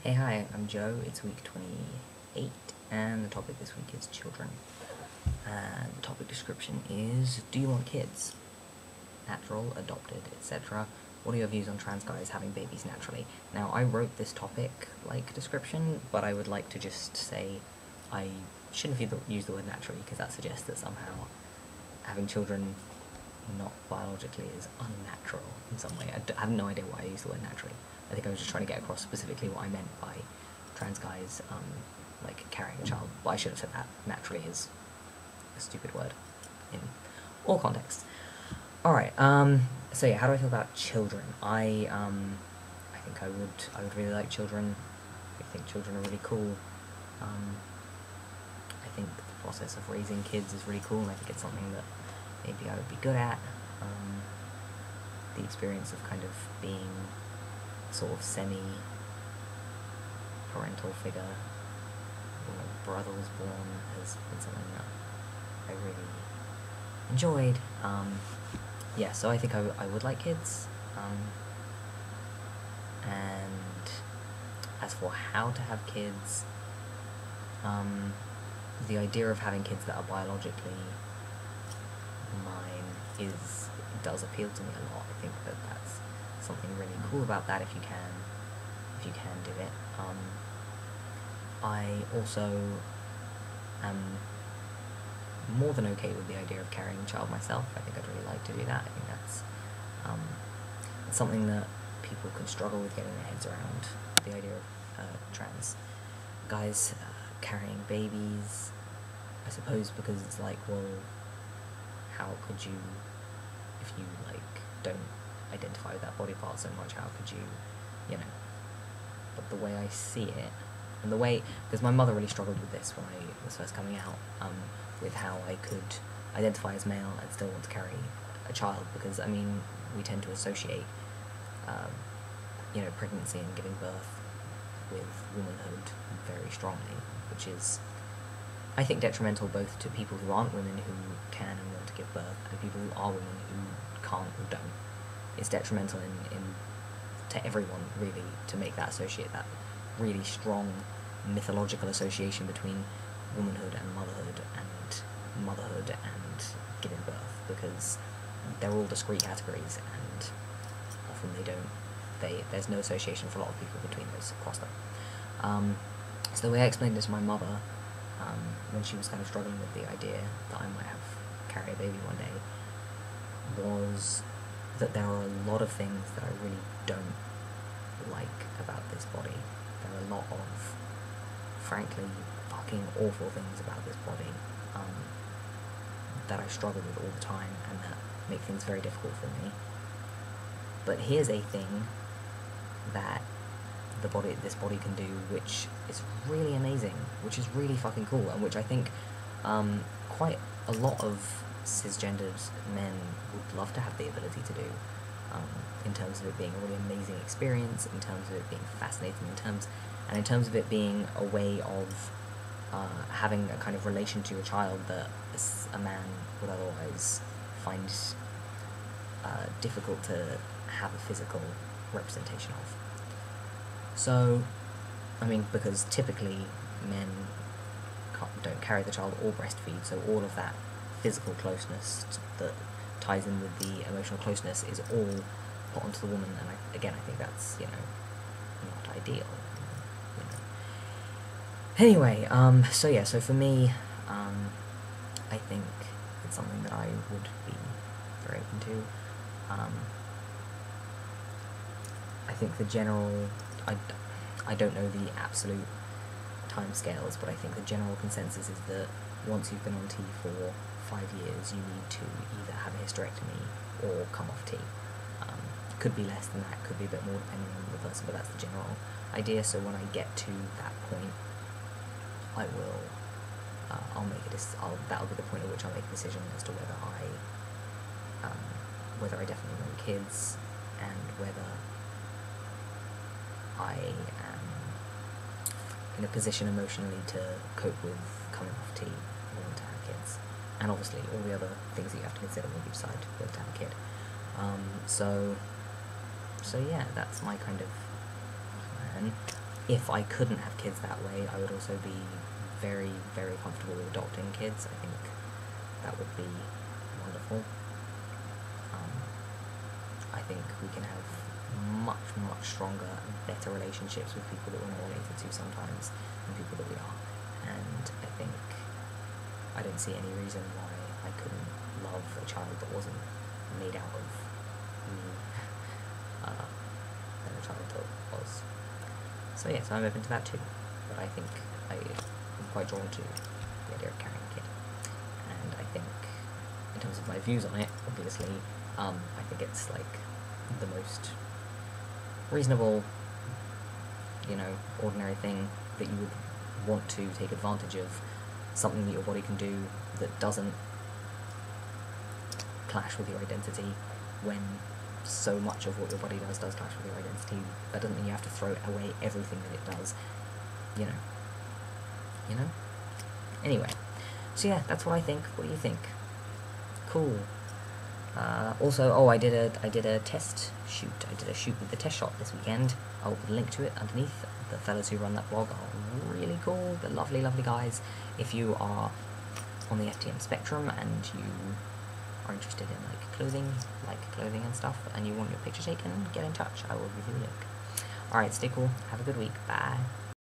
Hey, hi, I'm Joe. It's week 28, and the topic this week is children. And the topic description is, do you want kids? Natural, adopted, etc. What are your views on trans guys having babies naturally? Now, I wrote this topic, description, but I would like to just say I shouldn't use the word naturally, because that suggests that somehow having children not biologically is unnatural in some way. I have no idea why I used the word naturally. I think I was just trying to get across specifically what I meant by trans guys, carrying a child. But I should have said that. Naturally is a stupid word in all contexts. Alright, so yeah, how do I feel about children? I think I would really like children. I think children are really cool. I think the process of raising kids is really cool, and I think it's something that maybe I would be good at. The experience of kind of being sort of semi-parental figure when my brother was born has been something that I really enjoyed. Yeah, so I think I would like kids. And as for how to have kids, the idea of having kids that are biologically mine does appeal to me a lot. I think that that's something really cool about that if you can do it. I also am more than okay with the idea of carrying a child myself. I think I'd really like to do that. I think that's something that people can struggle with getting their heads around, the idea of trans guys carrying babies, I suppose, because it's like, well, how could you, if you don't identify with that body part so much, how could you, but the way I see it, and the way, because my mother really struggled with this when I was first coming out, with how I could identify as male and still want to carry a child, because, I mean, we tend to associate, pregnancy and giving birth with womanhood very strongly, which is, I think, detrimental both to people who aren't women who can and want to give birth, and people who are women who can't or don't. It's detrimental to everyone, really, to make that really strong mythological association between womanhood and motherhood and giving birth, because they're all discrete categories, and often there's no association for a lot of people between those across them. So the way I explained this to my mother, when she was kind of struggling with the idea that I might carry a baby one day, was that there are a lot of things that I really don't like about this body. There are a lot of, frankly, fucking awful things about this body that I struggle with all the time, and that make things very difficult for me. But here's a thing that this body can do, which is really amazing, which is really fucking cool, and which I think quite a lot of cisgendered men would love to have the ability to do, in terms of it being a really amazing experience, in terms of it being fascinating, in terms of it being a way of having a kind of relation to your child that a man would otherwise find difficult to have a physical representation of. So, I mean, because typically men don't carry the child or breastfeed, so all of that physical closeness that ties in with the emotional closeness is all put onto the woman, and I think that's, not ideal. Anyway, so for me, I think it's something that I would be very open to. I think the general, I don't know the absolute timescales, but I think the general consensus is that once you've been on T for 5 years, you need to either have a hysterectomy or come off T. Could be less than that, could be a bit more depending on the person, but that's the general idea. So when I get to that point, I will, that'll be the point at which I'll make a decision as to whether I definitely want kids, and whether I am in a position emotionally to cope with coming off T or to have kids. And obviously all the other things that you have to consider when you decide whether to have a kid. So yeah, that's my kind of plan. if I couldn't have kids that way, I would also be very, very comfortable with adopting kids. I think that would be wonderful. I think we can have much, much stronger and better relationships with people that we're not related to sometimes than people that we are. And I think I don't see any reason why I couldn't love a child that wasn't made out of me than a child that was. So yes, I'm open to that too. But I think I'm quite drawn to the idea of carrying a kid. And I think, in terms of my views on it, obviously, I think it's like the most reasonable, ordinary thing that you would want to take advantage of, something that your body can do that doesn't clash with your identity, when so much of what your body does clash with your identity. That doesn't mean you have to throw away everything that it does, Anyway, so yeah, that's what I think. What do you think? Cool. Also, I did a test shoot. I did a shoot with the test shot this weekend. I'll put a link to it underneath. The fellas who run that blog are really cool. They're lovely, lovely guys. If you are on the FTM spectrum and you are interested in clothing and stuff, and you want your picture taken, get in touch. I will give you a link. Alright, stay cool. Have a good week. Bye.